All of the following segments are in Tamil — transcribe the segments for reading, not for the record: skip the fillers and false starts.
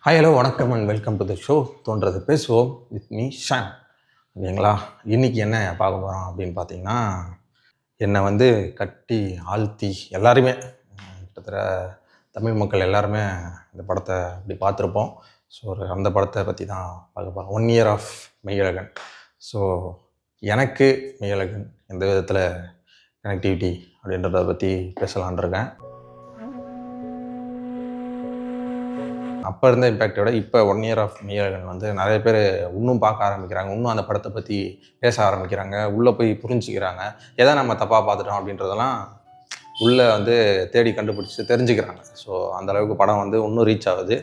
ஹாய் ஹலோ வணக்கம் and welcome to the show தோன்றது பேசுவோம் வித் மீ ஷான். ஓகேங்களா? இன்றைக்கி என்ன பார்க்க போகிறோம் அப்படின்னு பார்த்தீங்கன்னா, என்னை வந்து கட்டி ஆழ்த்தி எல்லாருமே கிட்டத்தட்ட தமிழ் மக்கள் எல்லாருமே இந்த படத்தை அப்படி பார்த்துருப்போம். ஸோ அந்த படத்தை பற்றி தான் பார்க்க போகிறோம். 1 இயர் ஆஃப் மெய்யழகன். ஸோ எனக்கு மெய்யழகன் எந்த விதத்தில் கனெக்டிவிட்டி அப்படின்றத பற்றி பேசலான் இருக்கேன். அப்போ இருந்த இம்பேக்டை விட இப்போ 1 இயர் ஆஃப் மெய்யழகன் வந்து நிறைய பேர் இன்னும் பார்க்க ஆரம்பிக்கிறாங்க, இன்னும் அந்த படத்தை பற்றி பேச ஆரம்பிக்கிறாங்க, உள்ளே போய் புரிஞ்சுக்கிறாங்க, எதை நம்ம தப்பாக பார்த்துட்டோம் அப்படின்றதெல்லாம் உள்ளே வந்து தேடி கண்டுபிடிச்சி தெரிஞ்சுக்கிறாங்க. ஸோ அந்தளவுக்கு படம் வந்து இன்னும் ரீச் ஆகுது.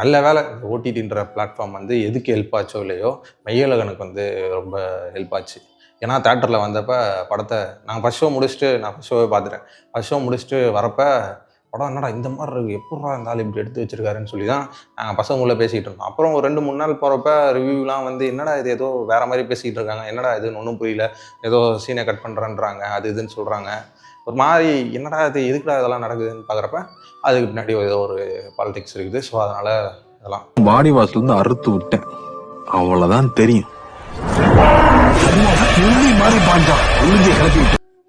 நல்ல வேலை இந்த ஓடிடின்ற பிளாட்ஃபார்ம் வந்து எதுக்கு ஹெல்ப் ஆச்சோ இல்லையோ, மெய்யழகனுக்கு வந்து ரொம்ப ஹெல்ப் ஆச்சு. ஏன்னா தேட்டரில் வந்தப்போ படத்தை நான் ஃபஸ்ட் ஷோ முடிச்சுட்டு ஃபஸ்ட் ஷோவே பார்த்துட்டேன். ஃபஸ்ட் ஷோ முடிச்சுட்டு வரப்போ படம் என்னடா இந்த மாதிரி இருக்குது, எப்பட்றா இருந்தாலும் இப்படி எடுத்து வச்சுருக்காருன்னு சொல்லி தான் நாங்கள் பசங்களுக்குள்ளே பேசிகிட்டு இருந்தோம். அப்புறம் ஒரு 2-3 நாள் போகிறப்ப ரிவ்யூலாம் வந்து என்னடா இது ஏதோ வேறு மாதிரி பேசிக்கிட்டு இருக்காங்க, என்னடா இதுன்னு ஒன்றும் புரியல, ஏதோ சீனை கட் பண்ணுறேன்றாங்க, அது இதுன்னு சொல்கிறாங்க. ஒரு மாதிரி என்னடா இது எதுக்குடா இதெல்லாம் நடக்குதுன்னு பார்க்குறப்ப அதுக்கு பின்னாடி ஏதோ ஒரு பாலிடிக்ஸ் இருக்குது. ஸோ அதனால் இதெல்லாம் பாடி வாஷ்லேருந்து அறுத்து விட்டேன், அவ்வளோதான் தெரியும்.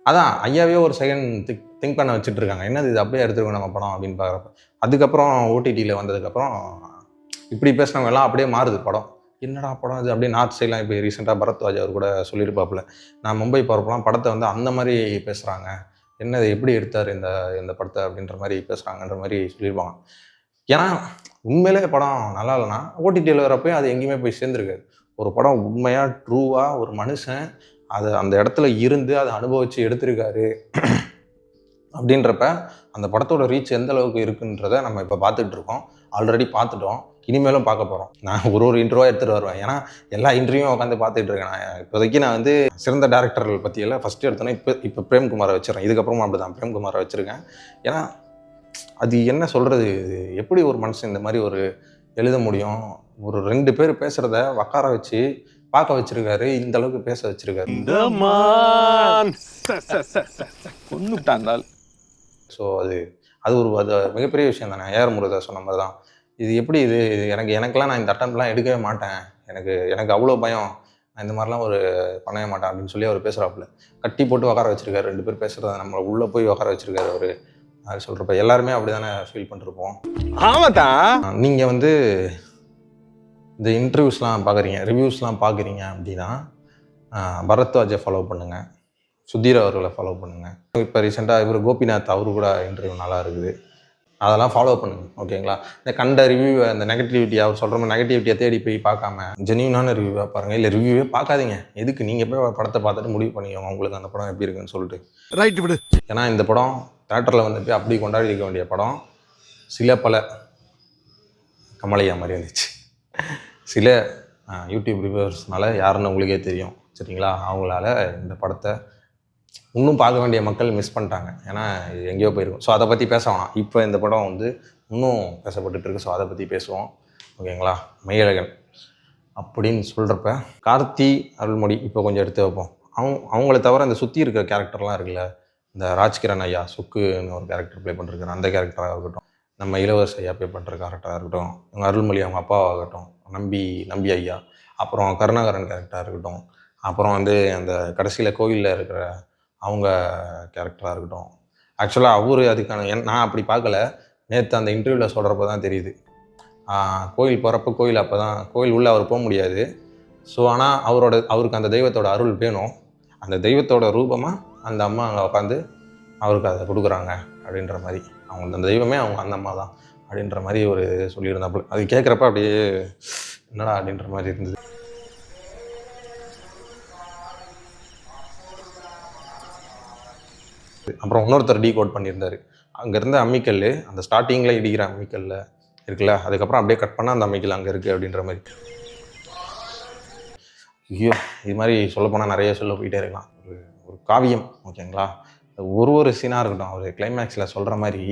அதான் ஐயாவே ஒரு செகண்ட் திங்க் பண்ண வச்சுட்டு இருக்காங்க, என்னது இது அப்படியே எடுத்துருக்கோம் நம்ம படம் அப்படின்னு பார்க்குறப்ப. அதுக்கப்புறம் ஓடிடியில் வந்ததுக்கப்புறம் இப்படி பேசுனவங்க எல்லாம் அப்படியே மாறுது படம். என்னடா படம் இது அப்படியே நார்த் சைட்லாம் இப்போ ரீசெண்டாக பரத்வாஜ் அவர் கூட சொல்லியிருப்பாப்புல, நான் மும்பை போகிறப்பெல்லாம் படத்தை வந்து அந்த மாதிரி பேசுகிறாங்க, என்னது எப்படி எடுத்தார் இந்த படத்தை அப்படின்ற மாதிரி பேசுகிறாங்கன்ற மாதிரி சொல்லியிருப்பாங்க. ஏன்னா உண்மையிலே படம் நல்லா இல்லைன்னா ஓடிடியில் வரப்போ அது எங்கேயுமே போய் சேர்ந்துருக்காது. ஒரு படம் உண்மையாக ட்ரூவாக ஒரு மனுஷன் அதை அந்த இடத்துல இருந்து அதை அனுபவித்து எடுத்திருக்காரு அப்படின்றப்ப அந்த படத்தோட ரீச் எந்த அளவுக்கு இருக்குன்றதை நம்ம இப்போ பார்த்துட்ருக்கோம். ஆல்ரெடி பார்த்துட்டோம், இனிமேலும் பார்க்க போகிறோம். நான் ஒரு இன்டர்வியூவாக எடுத்துகிட்டு வருவேன். ஏன்னா எல்லா இன்டர்வியூவும் உட்காந்து பார்த்துட்டு இருக்கேன். நான் இப்போதைக்கு நான் வந்து சிறந்த டேரக்டர்கள் பற்றியெல்லாம் ஃபஸ்ட்டு எடுத்தோன்னே இப்போ பிரேம்குமாரை வச்சுருக்கேன். இதுக்கப்புறமா அப்படி தான் பிரேம்குமாரை வச்சுருக்கேன். ஏன்னா அது என்ன சொல்கிறது, எப்படி ஒரு மனுஷன் இந்த மாதிரி ஒரு எழுத முடியும், ஒரு 2 பேர் பேசுகிறத உட்கார வச்சு பார்க்க வச்சிருக்காரு, இந்த அளவுக்கு பேச வச்சிருக்காரு. ஸோ அது ஒரு மிகப்பெரிய விஷயம் தானே. ஏஆர் முருகதாஸ் சொன்ன மாதிரி தான், இது எப்படி இது எனக்கெல்லாம் நான் இந்த அட்டம்ப்ட்லாம் எடுக்கவே மாட்டேன், எனக்கு அவ்வளோ பயம், நான் இந்த மாதிரிலாம் பண்ணவே மாட்டேன் அப்படின்னு சொல்லி அவர் பேசுகிறாப்புல. கட்டி போட்டு உட்கார வச்சிருக்காரு, 2 பேர் பேசுகிறத நம்மளை உள்ளே போய் உட்கார வச்சிருக்காரு அவர். அது சொல்கிறப்ப எல்லாருமே அப்படி தானே ஃபீல் பண்ணிருப்போம். ஆமாம், நீங்கள் வந்து இந்த இன்டர்வியூஸ்லாம் பார்க்குறீங்க, ரிவ்யூஸ்லாம் பார்க்குறீங்க அப்படின்னா பரத்வாஜை ஃபாலோ பண்ணுங்கள், சுதீர் அவர்களை ஃபாலோ பண்ணுங்கள். இப்போ ரீசெண்டாக இவர் கோபிநாத் அவரு கூட இன்டர்வியூ நல்லா இருக்குது, அதெல்லாம் ஃபாலோ பண்ணுங்கள். ஓகேங்களா? இந்த கண்ட ரிவ்யூவை, அந்த நெகட்டிவிட்டி அவர் சொல்கிற மாதிரி நெகட்டிவிட்டியை தேடி போய் பார்க்காம ஜென்யூனான ரிவ்யூவாக பாருங்கள். இல்லை ரிவ்யூவே பார்க்காதீங்க, எதுக்கு நீங்கள் போய் படத்தை பார்த்துட்டு முடிவு பண்ணிக்கோங்க உங்களுக்கு அந்த படம் எப்படி இருக்குன்னு சொல்லிட்டு. ரைட்டு விடு. ஏன்னா இந்த படம் தேட்டரில் வந்துட்டு அப்படி கொண்டாடி இருக்க வேண்டிய படம். சில பல கமலையா மாதிரி இருந்துச்சு, சில யூடியூப் ரிவ்யூவர்ஸ்னால யாருன்னு உங்களுக்கே தெரியும், சரிங்களா? அவங்களால இந்த படத்தை இன்னும் பார்க்க வேண்டிய மக்கள் மிஸ் பண்ணிட்டாங்க. ஏன்னா இது எங்கேயோ போயிருக்கும். ஸோ அதை பற்றி பேச வேணாம். இப்போ இந்த படம் வந்து இன்னும் பேசப்பட்டுருக்கு. ஸோ அதை பற்றி பேசுவோம். ஓகேங்களா? மெய்யழகன் அப்படின்னு சொல்கிறப்ப கார்த்தி, அருள்மொழி இப்போ கொஞ்சம் எடுத்து வைப்போம். அவங்கள தவிர இந்த சுற்றி இருக்கிற கேரக்டர்லாம் இருக்குல்ல, இந்த ராஜ்கிரண் ஐயா சுக்குன்னு ஒரு கேரக்டர் ப்ளே பண்ணிருக்காரு, அந்த கேரக்டராக இருக்கட்டும், நம்ம இளவரசு ஐயா ப்ளே பண்ணுற கேரக்டராக இருக்கட்டும், இவங்க அருள்மொழி அவங்க அப்பாவாகட்டும், நம்பி ஐயா, அப்புறம் கருணாகரன் கேரக்டராக இருக்கட்டும், அப்புறம் வந்து அந்த கடைசியில் கோயிலில் இருக்கிற அவங்க கேரக்டராக இருக்கட்டும். ஆக்சுவலாக அவர் அதுக்கான நான் அப்படி பார்க்கல, நேற்று அந்த இன்டர்வியூவில் சொல்கிறப்ப தான் தெரியுது. கோயில் போகிறப்ப கோயில் உள்ளே அவர் போக முடியாது. ஸோ ஆனால் அவருக்கு அந்த தெய்வத்தோட அருள் வேணும். அந்த தெய்வத்தோட ரூபமாக அந்த அம்மா அங்கே உட்காந்து அவருக்கு அதை கொடுக்குறாங்க அப்படின்ற மாதிரி. அவங்க அந்த தெய்வமே அந்த அம்மா தான் அப்படின்ற மாதிரி ஒரு சொல்லியிருந்தாப்புல. அது கேட்குறப்ப அப்படியே என்னடா அப்படின்ற மாதிரி இருந்தது. அப்புறம் இன்னொருத்தர் டீகோட் பண்ணியிருந்தார். அங்கேருந்து அம்மிக்கல், அந்த ஸ்டார்டிங்கில் இடிக்கிற அம்மிக்கல்ல இருக்குல்ல, அதுக்கப்புறம் அப்படியே கட் பண்ணால் அந்த அம்மிக்கல் அங்கே இருக்குது அப்படின்ற மாதிரி. ஐயோ, இது மாதிரி சொல்லப்போனால் நிறைய சொல்ல போயிட்டே இருக்கலாம். ஒரு காவியம். ஓகேங்களா? ஒரு சீனாக இருக்கட்டும், அவர் கிளைமேக்ஸில் சொல்கிற மாதிரி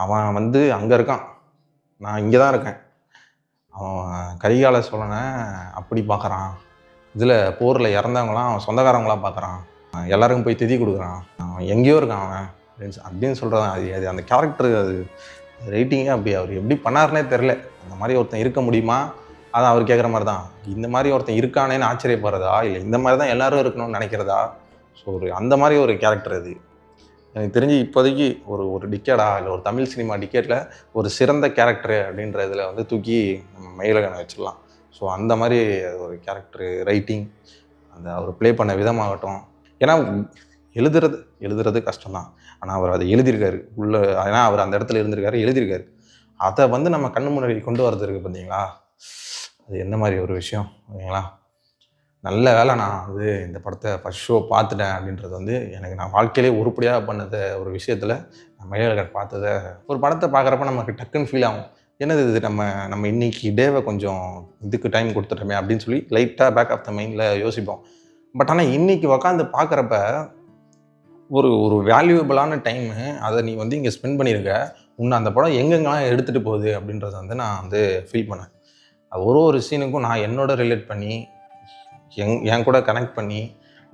அவன் வந்து அங்கே இருக்கான், நான் இங்கே தான் இருக்கேன். அவன் கரிகால சோழனை அப்படி பார்க்குறான், இதில் போரில் இறந்தவங்களாம் அவன் சொந்தக்காரங்களாம் பார்க்குறான், எல்லாருக்கும் போய் திதி கொடுக்குறான், அவன் எங்கேயோ இருக்கான் அவன் அப்படின்னு சொல்கிறான். அது அந்த கேரக்டர் அது ரைட்டிங்கே அப்படி அவர் எப்படி பண்ணாருனே தெரில. அந்த மாதிரி ஒருத்தன் இருக்க முடியுமா? அதான் அவர் கேட்குற மாதிரி தான். இந்த மாதிரி ஒருத்தன் இருக்கானேன்னு ஆச்சரியப்படுறதா? இல்லை இந்த மாதிரி தான் எல்லாரும் இருக்கணும்னு நினைக்கிறதா? ஸோ அந்த மாதிரி ஒரு கேரக்டர் அது. எனக்கு தெரிஞ்சு இப்போதைக்கு ஒரு டிக்கேடா இல்லை ஒரு தமிழ் சினிமா டிக்கேட்டில் ஒரு சிறந்த கேரக்டரு அப்படின்ற இதில் வந்து தூக்கி நம்ம மயிலகனை வச்சிடலாம். ஸோ அந்த மாதிரி ஒரு கேரக்டரு ரைட்டிங், அந்த அவர் ப்ளே பண்ண விதமாகட்டும். ஏன்னா எழுதுறது கஷ்டம்தான். ஆனால் அவர் அதை எழுதியிருக்காரு உள்ள. ஏன்னா அவர் அந்த இடத்துல இருந்திருக்காரு, எழுதியிருக்காரு. அதை வந்து நம்ம கண்ணு முன்னாடி கொண்டு வரது இருக்குது பார்த்தீங்களா, அது என்ன மாதிரி ஒரு விஷயம் ஓகேங்களா. நல்ல வேலை நான் வந்து இந்த படத்தை ஃபஸ்ட் ஷோ பார்த்துட்டேன் அப்படின்றது வந்து எனக்கு நான் வாழ்க்கையிலே உருப்படியாக பண்ணத ஒரு விஷயத்தில் நான் மயிலழகன் பார்த்ததை ஒரு படத்தை பார்க்குறப்ப நமக்கு டக்குன்னு ஃபீல் ஆகும். என்னது இது நம்ம இன்னைக்கு டேவை கொஞ்சம் இதுக்கு டைம் கொடுத்துட்டோமே அப்படின்னு சொல்லி லைட்டாக பேக் ஆஃப் த மைண்டில் யோசிப்போம். பட் ஆனால் இன்றைக்கி உக்காந்து பார்க்குறப்ப ஒரு வேல்யூபிளான டைமு அதை நீ வந்து இங்கே ஸ்பெண்ட் பண்ணியிருக்க. உன்னை அந்த படம் எங்கெங்கெல்லாம் எடுத்துகிட்டு போகுது அப்படின்றத வந்து நான் வந்து ஃபீல் பண்ணேன். ஒரு சீனுக்கும் நான் என்னோட ரிலேட் பண்ணி என் கூட கனெக்ட் பண்ணி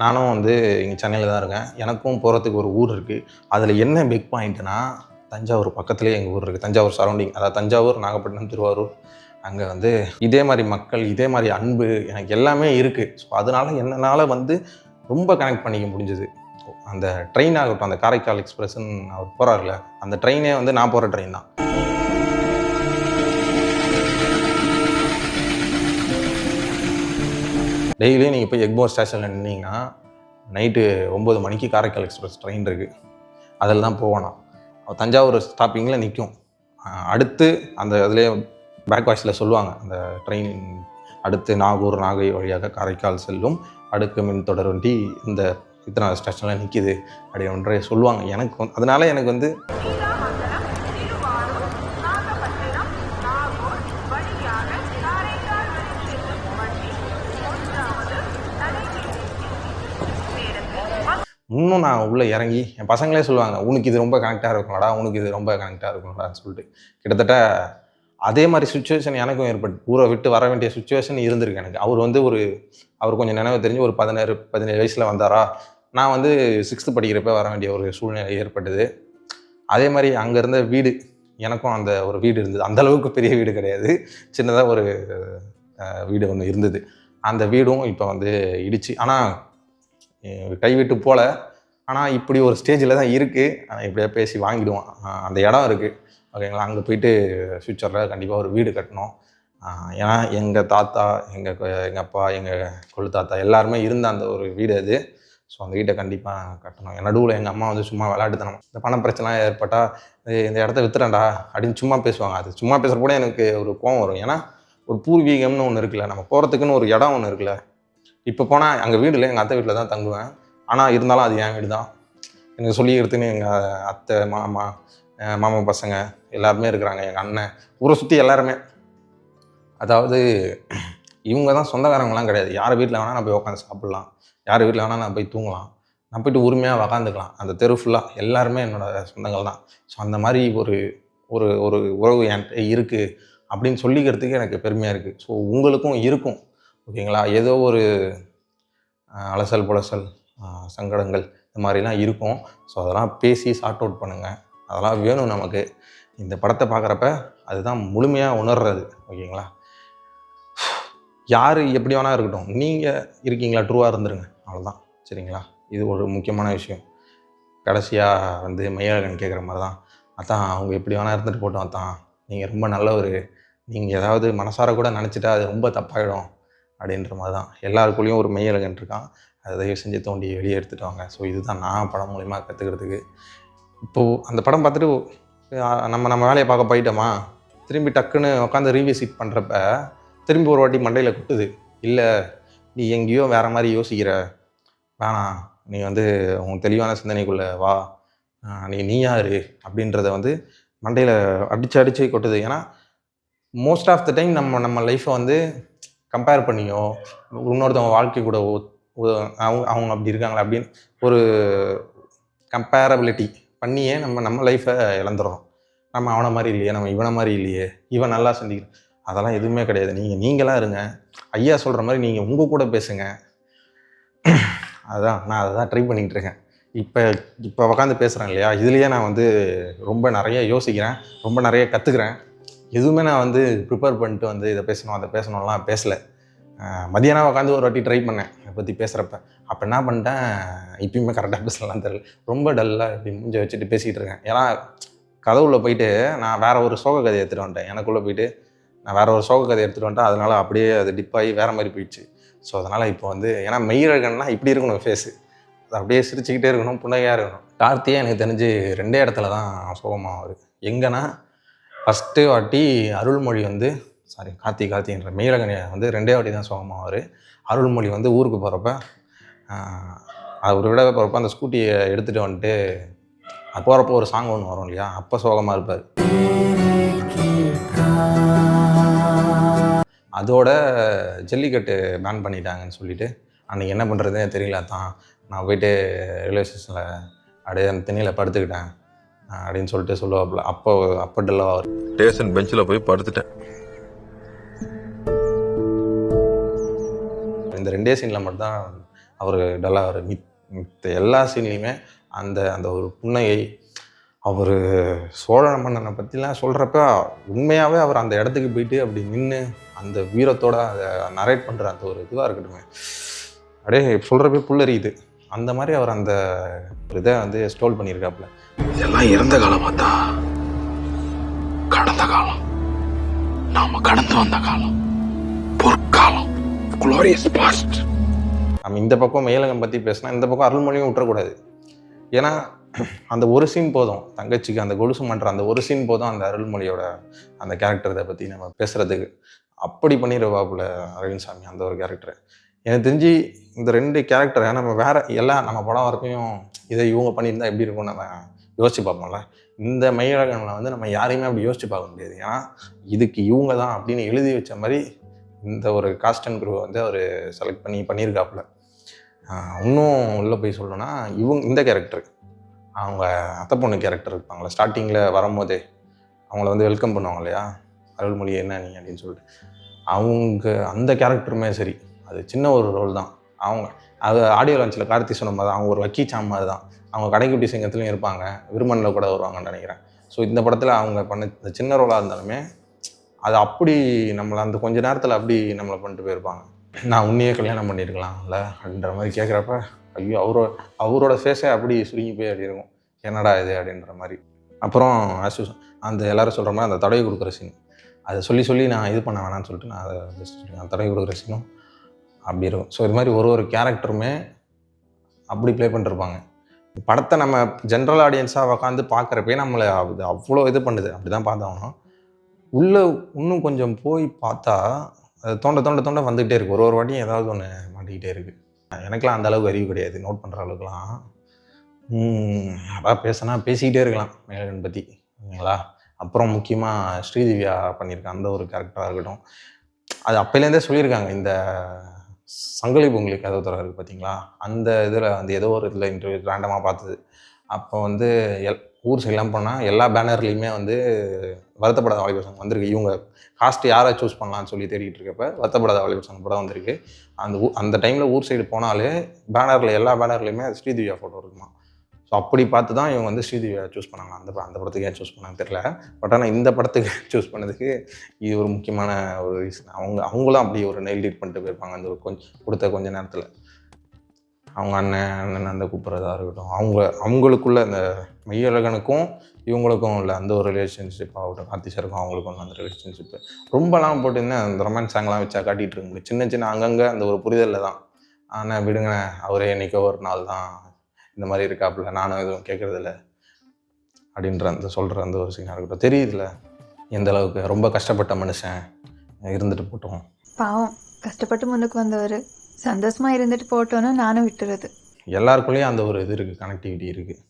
நானும் வந்து இங்கே சென்னையில் தான் இருக்கேன். எனக்கும் போகிறதுக்கு ஒரு ஊர் இருக்குது. அதில் என்ன பிக் பாயிண்ட்னா தஞ்சாவூர் பக்கத்துலேயே எங்கள் ஊர் இருக்குது. தஞ்சாவூர் சரௌண்டிங், அதாவது தஞ்சாவூர், நாகப்பட்டினம், திருவாரூர். அங்கே வந்து இதே மாதிரி மக்கள், இதே மாதிரி அன்பு எனக்கு எல்லாமே இருக்குது. ஸோ அதனால் என்னால் வந்து ரொம்ப கனெக்ட் பண்ணிக்க முடிஞ்சது. அந்த ட்ரெயின் ஆகட்டும், அந்த காரைக்கால் எக்ஸ்பிரஸ்ன்னு அவர் போகிறார்ல, அந்த ட்ரெயினே வந்து நான் போகிற ட்ரெயின் தான். டெய்லியும் நீங்கள் போய் எக்மோர் ஸ்டேஷனில் நின்னீங்கன்னா நைட்டு 9 மணிக்கு காரைக்கால் எக்ஸ்பிரஸ் ட்ரெயின் இருக்குது. அதில் தான் போகணும். தஞ்சாவூர் ஸ்டாப்பிங்கில் நிற்கும். அடுத்து அந்த இதிலே பேக் வாய்ஸில் சொல்லுவாங்க, அந்த ட்ரெயின் அடுத்து நாகூர், நாகை வழியாக காரைக்கால் செல்லும் அடுக்கு மின் தொடர் வண்டி இந்த இத்தனை ஸ்டேஷனில் நிற்கிது அப்படின்ற சொல்லுவாங்க. எனக்கு அதனால எனக்கு வந்து இன்னும் நான் உள்ளே இறங்கி என் பசங்களே சொல்லுவாங்க, உனக்கு இது ரொம்ப கனெக்டாக இருக்கும்லடா, உனக்கு இது ரொம்ப கனெக்டாக இருக்கும்லடான்னு சொல்லிட்டு. கிட்டத்தட்ட அதே மாதிரி சுச்சுவேஷன் எனக்கும் ஏற்பட்டு ஊரை விட்டு வர வேண்டிய சுச்சுவேஷன் இருந்திருக்கு எனக்கு. அவர் கொஞ்சம் நினைவு தெரிஞ்சு ஒரு 17 வயசில் வந்தாரா. நான் வந்து 6th படிக்கிறப்ப வர வேண்டிய ஒரு சூழ்நிலை ஏற்பட்டது. அதே மாதிரி அங்கே இருந்த வீடு, எனக்கும் அந்த ஒரு வீடு இருந்தது. அந்தளவுக்கு பெரிய வீடு கிடையாது, சின்னதாக ஒரு வீடு ஒன்று இருந்தது. அந்த வீடும் இப்போ வந்து இடிச்சு, ஆனால் கைவிட்டு போல. ஆனால் இப்படி ஒரு ஸ்டேஜில் தான் இருக்குது. ஆனால் இப்படியே பேசி வாங்கிடுவோம். அந்த இடம் இருக்குது ஓகேங்களா. அங்கே போயிட்டு ஃப்யூச்சரில் கண்டிப்பாக ஒரு வீடு கட்டணும். ஏன்னா எங்கள் தாத்தா, எங்கள் அப்பா, எங்கள் கொள்ளு தாத்தா எல்லாருமே இருந்த அந்த ஒரு வீடு அது. ஸோ அந்த வீட்டை கண்டிப்பாக கட்டணும். நடுவில் எங்கள் அம்மா வந்து சும்மா விளையாட்டுத்தனம், இந்த பண பிரச்சனை ஏற்பட்டால் இந்த இடத்த வித்துறேன்டா அப்படின்னு சும்மா பேசுவாங்க. அது சும்மா பேசுகிற கூட எனக்கு ஒரு கோவம் வரும். ஏன்னா ஒரு பூர்வீகம்னு ஒன்று இருக்குல்ல, நம்ம போகிறதுக்குன்னு ஒரு இடம் ஒன்று இருக்குல்ல. இப்போ போனால் அங்கே வீடு இல்லை, எங்கள் அத்தை வீட்டில் தான் தங்குவேன். ஆனால் இருந்தாலும் அது என் வீடு தான். எனக்கு சொல்லிக்கிறதுன்னு எங்கள் அத்தை, மாமா பசங்க எல்லாருமே இருக்கிறாங்க, எங்கள் அண்ணன், ஊரை சுற்றி எல்லாருமே. அதாவது இவங்க தான் சொந்தக்காரங்களாம் கிடையாது. யார் வீட்டில் வேணால் நான் போய் உட்காந்து சாப்பிட்லாம், யார் வீட்டில் வேணால் நான் போய் தூங்கலாம், நான் போய்ட்டு உரிமையாக உக்காந்துக்கலாம். அந்த தெரு ஃபுல்லாக எல்லாருமே என்னோடய சொந்தங்கள் தான். ஸோ அந்த மாதிரி ஒரு ஒரு ஒரு உறவு என்கிட்ட இருக்குது அப்படின்னு சொல்லிக்கிறதுக்கு எனக்கு பெருமையாக இருக்குது. ஸோ உங்களுக்கும் இருக்கும் ஓகேங்களா. ஏதோ ஒரு அலசல் புலசல், சங்கடங்கள் இந்த மாதிரிலாம் இருக்கும். ஸோ அதெல்லாம் பேசி சார்ட் அவுட் பண்ணுங்கள். அதெல்லாம் வேணும் நமக்கு. இந்த படத்தை பார்க்குறப்ப அதுதான் முழுமையாக உணர்றது ஓகேங்களா. யார் எப்படி வேணால் இருக்கட்டும், நீங்கள் இருக்கீங்களா, ட்ரூவாக இருந்துருங்க, அவ்வளோதான் சரிங்களா. இது ஒரு முக்கியமான விஷயம். கடைசியாக வந்து மயிலழகன் கேட்குற மாதிரி தான், அதான் அவங்க எப்படி வேணால் இருந்துட்டு போட்டோம், அதான் நீங்கள் ரொம்ப நல்லவர், நீங்கள் ஏதாவது மனசார கூட நினச்சிட்டா அது ரொம்ப தப்பாயிடும் அப்படின்ற மாதிரி தான். எல்லாருக்குள்ளேயும் ஒரு மயிலழகன் இருக்கான். அதை தயவு செஞ்சு தோண்டி வெளியே எடுத்துகிட்டு வாங்க. ஸோ இதுதான் நான் படம் மூலிமா கற்றுக்கிறதுக்கு. இப்போது அந்த படம் பார்த்துட்டு நம்ம வேலையை பார்க்க போயிட்டோமா, திரும்பி டக்குன்னு உட்காந்து ரீவிசிட் பண்ணுறப்ப திரும்பி ஒரு வாட்டி மண்டையில் குட்டுது. இல்லை நீ எங்கேயோ வேறு மாதிரி யோசிக்கிற, வேணாம், நீ வந்து உன் தெளிவான சிந்தனைக்குள்ளே வா, நீ யார் அப்படின்றத வந்து மண்டையில் அடித்து கொட்டுது. ஏன்னா மோஸ்ட் ஆஃப் த டைம் நம்ம லைஃப்பை வந்து கம்பேர் பண்ணியோ, இன்னொருத்தவங்க வாழ்க்கை கூட அவங்க அப்படி இருக்காங்களா அப்படின்னு ஒரு கம்பேரபிலிட்டி பண்ணியே நம்ம லைஃப்பை இழந்துடுறோம். நம்ம அவனை மாதிரி இல்லையே, நம்ம இவனை மாதிரி இல்லையே, இவன் நல்லா சிந்திக்கிறேன், அதெல்லாம் எதுவுமே கிடையாது. நீங்களாக இருங்க. ஐயா சொல்கிற மாதிரி நீங்கள் உங்கள் கூட பேசுங்க. அதுதான் நான் அதை தான் ட்ரை பண்ணிகிட்டு இருக்கேன். இப்போ இப்போ உக்காந்து பேசுகிறேன் இல்லையா, இதுலேயே நான் வந்து ரொம்ப நிறைய யோசிக்கிறேன், ரொம்ப நிறைய கற்றுக்குறேன். எதுவுமே நான் வந்து ப்ரிப்பேர் பண்ணிட்டு வந்து இதை பேசணும் அதை பேசணும்லாம் பேசலை. மதியானம் உட்காந்து ஒரு வாட்டி ட்ரை பண்ணேன் இதை பற்றி பேசுகிறப்ப. அப்போ என்ன பண்ணிட்டேன், இப்பயுமே கரெக்டாக பேசலாம் தெரியல, ரொம்ப டல்லாக இப்படி மூஞ்ச வச்சுட்டு பேசிகிட்டு இருக்கேன். ஏன்னா கதவுள்ள போயிட்டு நான் வேற ஒரு சோக கதையை எடுத்துகிட்டு வந்துட்டேன். எனக்குள்ளே போயிட்டு நான் வேற ஒரு சோக கதையை எடுத்துகிட்டு வந்துட்டேன். அதனால அப்படியே அது டிப் ஆகி வேற மாதிரி போயிடுச்சு. ஸோ அதனால் இப்போ வந்து ஏன்னா மெய்யழகன்னா இப்படி இருக்கணும் ஃபேஸு, அது அப்படியே சிரிச்சுக்கிட்டே இருக்கணும், புன்னகையாக இருக்கணும். கார்த்தியே எனக்கு தெரிஞ்சு 2 இடத்துல தான் சோகமாவார். எங்கன்னா ஃபஸ்ட்டு வாட்டி அருள்மொழி வந்து கார்த்தின்ற மெய்யழகன் வந்து 2 வாட்டி தான் சோகமாவார். அருள்மொழி வந்து ஊருக்கு போகிறப்ப அவர் விட போகிறப்ப அந்த ஸ்கூட்டியை எடுத்துகிட்டு வந்துட்டு போகிறப்போ ஒரு சாங் ஒன்று வரும் இல்லையா, அப்போ சோகமாக இருப்பார். அதோட ஜல்லிக்கட்டு பேன் பண்ணிட்டாங்கன்னு சொல்லிட்டு அன்றைக்கி என்ன பண்ணுறதுனே தெரியல தான், நான் போயிட்டு ரயில்வே ஸ்டேஷனில் அப்படியே அந்த திண்ணையில் படுத்துக்கிட்டேன் அப்படின்னு சொல்லிட்டு சொல்லுவாப்புல. அப்போ டல்லாக அவர் ஸ்டேஷன் பெஞ்சில் போய் படுத்துட்டேன். இந்த 2 சீனில் மட்டும்தான் அவர் டல்லாக அவர். மித்த எல்லா சீன்லேயுமே அந்த அந்த ஒரு புன்னகை. அவர் சோழ மன்னனை பற்றிலாம் சொல்கிறப்ப உண்மையாகவே அவர் அந்த இடத்துக்கு போயிட்டு அப்படி நின்று அந்த வீரத்தோடு அதை நரேட் பண்ணுற அந்த ஒரு இதுவாக இருக்கட்டுமே, அப்படியே சொல்கிறப்ப புல்லரியுது. அந்த மாதிரி அவர் அந்த இதை வந்து ஸ்டோல் பண்ணியிருக்காப்புல. இதெல்லாம் இறந்த காலம் பார்த்தா கடந்த காலம், நாம கடந்து வந்த காலம், பொற்காலம், glorious past. நம்ம இந்த பக்கம் மெய்யழகன் பற்றி பேசினா இந்த பக்கம் அருள்மொழியும் விட்டுறக்கூடாது. ஏன்னா அந்த ஒரு சீன் போதும், தங்கச்சிக்கு அந்த கொலுசு பண்ணுற அந்த ஒரு சீன் போதும் அந்த அருள்மொழியோட அந்த கேரக்டரை பற்றி நம்ம பேசுகிறதுக்கு. அப்படி பண்ணிடுவாப்புல அரவிந்த் சாமி அந்த ஒரு கேரக்டரை. எனக்கு தெரிஞ்சு இந்த 2 கேரக்டரை நம்ம வேறு எல்லாம் நம்ம படம் வரைக்கும் இதை இவங்க பண்ணியிருந்தால் எப்படி இருக்கும்னு நம்ம யோசிச்சு பார்ப்போம்ல. இந்த மெய்யழகனில் வந்து நம்ம யாரையுமே அப்படி யோசிச்சு பார்க்க முடியாது. ஏன்னா இதுக்கு இவங்க தான் அப்படின்னு எழுதி வச்ச மாதிரி இந்த ஒரு காஸ்ட் அண்ட் க்ரூ வந்து அவர் செலக்ட் பண்ணியிருக்காப்புல. இன்னும் உள்ளே போய் சொல்லணும்னா இந்த கேரக்டர், அவங்க அத்தை பொண்ணு கேரக்டர் இருப்பாங்களே, ஸ்டார்டிங்கில் வரும்போதே அவங்கள வந்து வெல்கம் பண்ணுவாங்க இல்லையா, அருள்மொழி என்ன நீ அப்படின்னு சொல்லிட்டு, அவங்க அந்த கேரக்டருமே சரி, அது சின்ன ஒரு ரோல் தான். அது ஆடியோ லான்ச்சில் கார்த்தி சொன்ன மாதிரி தான், அவங்க ஒரு வக்கீ சாம் மாதிரி தான். அவங்க கடைக்குட்டி சிங்கத்துலையும் இருப்பாங்க, விருமனில் கூட வருவாங்கன்னு நினைக்கிறேன். ஸோ இந்த படத்தில் அவங்க பண்ண இந்த சின்ன ரோலாக இருந்தாலுமே அது அப்படி நம்மளை அந்த கொஞ்ச நேரத்தில் அப்படி நம்மளை பண்ணிட்டு போயிருப்பாங்க. நான் உன்னையே கல்யாணம் பண்ணியிருக்கலாம்ல அப்படின்ற மாதிரி கேட்குறப்ப, ஐயோ அவரோட ஃபேஸே அப்படி சுருங்கி போய் அப்படி இருக்கும், என்னடா இது அப்படின்ற மாதிரி. அப்புறம் அந்த எல்லோரும் சொல்கிற மாதிரி அந்த தடவை கொடுக்குற சீன், அதை சொல்லி நான் இது பண்ண வேணான்னு சொல்லிட்டு நான் அதை அந்த தடவை கொடுக்குற சீனும் அப்படி இருக்கும். ஸோ இது மாதிரி ஒரு கேரக்டருமே அப்படி ப்ளே பண்ணிருப்பாங்க. படத்தை நம்ம ஜென்ரல் ஆடியன்ஸாக உட்காந்து பார்க்குறப்பே நம்மளை அது அவ்வளோ இது பண்ணுது. அப்படி தான் பார்த்தாகணும். உள்ளே இன்னும் கொஞ்சம் போய் பார்த்தா அது தோண்ட வந்துக்கிட்டே இருக்குது. ஒரு வாட்டியும் ஏதாவது ஒன்று மாட்டிக்கிட்டே இருக்குது. எனக்கெலாம் அந்த அளவுக்கு அறிவு கிடையாது, நோட் பண்ணுற அளவுக்குலாம். அதான் பேசிக்கிட்டே இருக்கலாம் மெய்யழகன் பற்றி, ஓகேங்களா. அப்புறம் முக்கியமாக ஸ்ரீதிவ்யா பண்ணியிருக்க அந்த ஒரு கேரக்டராக இருக்கட்டும், அது அப்போலேருந்தே சொல்லியிருக்காங்க. இந்த சங்கிலி பொங்கலி கதவு திறக்குது பார்த்தீங்களா, அந்த இதில் வந்து ஏதோ ஒரு இதில் இன்டர்வியூ ரேண்டமாக பார்த்தது. அப்போ வந்து ஊர் சைட்லாம் போனால் எல்லா பேனர்லேயுமே வந்து வருத்தப்படாத வாலிபர் சங்கம் வந்திருக்கு. இவங்க காஸ்ட் யாரை சூஸ் பண்ணலான்னு சொல்லி தேடிட்டு இருக்கப்ப வருத்தப்படாத வாலிபர் சங்கம் படம் வந்திருக்கு. அந்த டைமில் ஊர் சைடு போனாலே பேனரில் எல்லா பேனர்லேயுமே ஸ்ரீதிவ்யா ஃபோட்டோ இருக்குமா. ஸோ அப்படி பார்த்து தான் இவங்க வந்து ஸ்ரீதிவ்யா சூஸ் பண்ணாங்க. அந்த படத்துக்கு ஏன் சூஸ் பண்ணாங்கன்னு தெரியல. பட் ஆனால் இந்த படத்துக்கு சூஸ் பண்ணதுக்கு இது ஒரு முக்கியமான ஒரு ரீசன். அவங்களும் அப்படி ஒரு நெயில் டீட் பண்ணிட்டு போயிருப்பாங்க அந்த ஒரு கொடுத்த கொஞ்ச நேரத்தில். அவங்க அண்ணன் அந்த கூப்பிட்றதா இருக்கட்டும், அவங்களுக்குள்ள அந்த மெய்யழகனுக்கும் இவங்களுக்கும் உள்ள அந்த ஒரு ரிலேஷன்ஷிப் ஆகட்டும், கார்த்தி சாருக்கும் அவங்களுக்கும் அந்த ரிலேஷன்ஷிப்பு ரொம்பலாம் போட்டுருந்தேன். அந்த ரொமான்ஸ் சாங்லாம் வச்சா காட்டிகிட்டு இருக்க முடியும். சின்ன அங்கங்கே அந்த ஒரு புரிதலில் தான். ஆனால் விடுங்க, அவரே என்றைக்கோ ஒரு நாள் தான் இந்த மாதிரி இருக்காப்புல, நானும் எதுவும் கேட்குறதில்ல அப்படின்ற அந்த சொல்கிற அந்த ஒரு சீனாக இருக்கட்டும். தெரியுதுல எந்த அளவுக்கு ரொம்ப கஷ்டப்பட்ட மனுஷன் இருந்துட்டு போட்டோம். பாவம், கஷ்டப்பட்டு முன்னுக்கு வந்தவர் சந்தோஷமாக இருந்துட்டு போட்டோன்னு நானும் விட்டுறது. எல்லாருக்குள்ளேயும் அந்த ஒரு இது இருக்குது, கனெக்டிவிட்டி இருக்குது.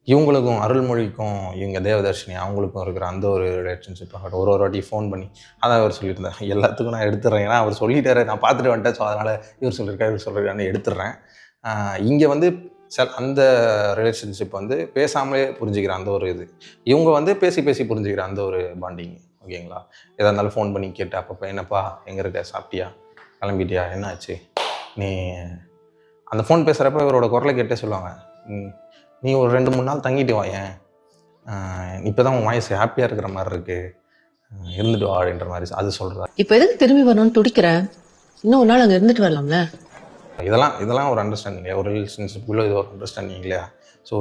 இவங்களுக்கும் அருள்மொழிக்கும் இவங்க தேவதர்ஷினி அவங்களுக்கும் இருக்கிற அந்த ஒரு ரிலேஷன்ஷிப் ஆகட்டும். ஒரு வாட்டி ஃபோன் பண்ணி அதான் அவர் சொல்லியிருந்தேன், எல்லாத்துக்கும் நான் எடுத்துடுறேன். ஏன்னா அவர் சொல்லிட்டாரு, நான் பார்த்துட்டு வந்துட்டேன். ஸோ அதனால் இவர் சொல்லியிருக்காருன்னு எடுத்துடுறேன். இங்கே வந்து அந்த ரிலேஷன்ஷிப் வந்து பேசாமலே புரிஞ்சுக்கிற அந்த ஒரு இது, இவங்க வந்து பேசி புரிஞ்சுக்கிற அந்த ஒரு பாண்டிங், ஓகேங்களா. எதாக இருந்தாலும் ஃபோன் பண்ணி கேட்டு, அப்பப்போ என்னப்பா எங்கே இருக்க, சாப்பிட்டியா, கிளம்பிட்டியா, என்ன ஆச்சு, நீ அந்த ஃபோன் பேசுகிறப்ப இவரோட குரலை கேட்டே சொல்லுவாங்க, நீ ஒரு 2-3 நாள் தங்கிட்டு வாயேன், இப்போ தான் உன் வாய்ஸ் ஹாப்பியாக இருக்கிற மாதிரி இருக்கு, இருந்துட்டு வா அப்படின்ற மாதிரி அது சொல்கிறா. இப்ப எதுக்கு திரும்பி வரணும்னு துடிக்கிற? இன்னும் ஒரு நாள் அங்க இருந்துட்டு வரலாம்ல. இதெல்லாம் ஒரு அண்டர்ஸ்டாண்டிங் இல்லையா, ஒரு ரிலேஷன்ஷிப்புக்குள்ள இது ஒரு அண்டர்ஸ்டாண்டிங் இல்லையா. ஸோ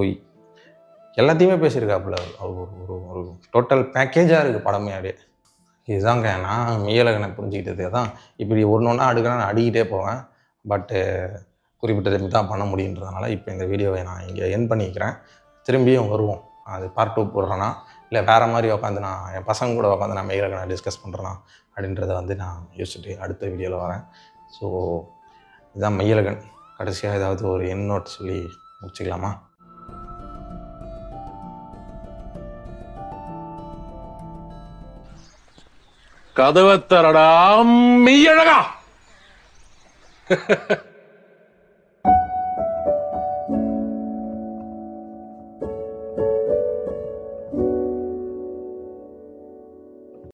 எல்லாத்தையுமே பேசியிருக்காப்புல, ஒரு ஒரு ஒரு டோட்டல் பேக்கேஜாக இருக்குது படமே அப்படியே. இதுதாங்க நான் மெய்யழகனை புரிஞ்சுக்கிட்டது. அதான் இப்படி ஒன்று ஒன்றா அடுக்கிறேன், நான் அடிக்கிட்டே போவேன். பட்டு குறிப்பிட்ட டைம் தான் பண்ண முடியுன்றதுனால இப்போ இந்த வீடியோவை நான் இங்கே என் பண்ணிக்கிறேன். திரும்பியும் வருவோம். அது பார்ட் 2 போடுறேன்னா, இல்லை வேறு மாதிரி உட்காந்து நான் என் பசங்க கூட உட்காந்து நான் மெய்யழகனை டிஸ்கஸ் பண்ணுறேன்னா அப்படின்றத வந்து நான் யோசிச்சுட்டு அடுத்த வீடியோவில் வரேன். ஸோ இதுதான் மெய்யழகன். கடைசியாக ஏதாவது ஒரு என் நோட் சொல்லி முடிச்சுக்கலாமா? கதவை தரடா மெய்யழகா.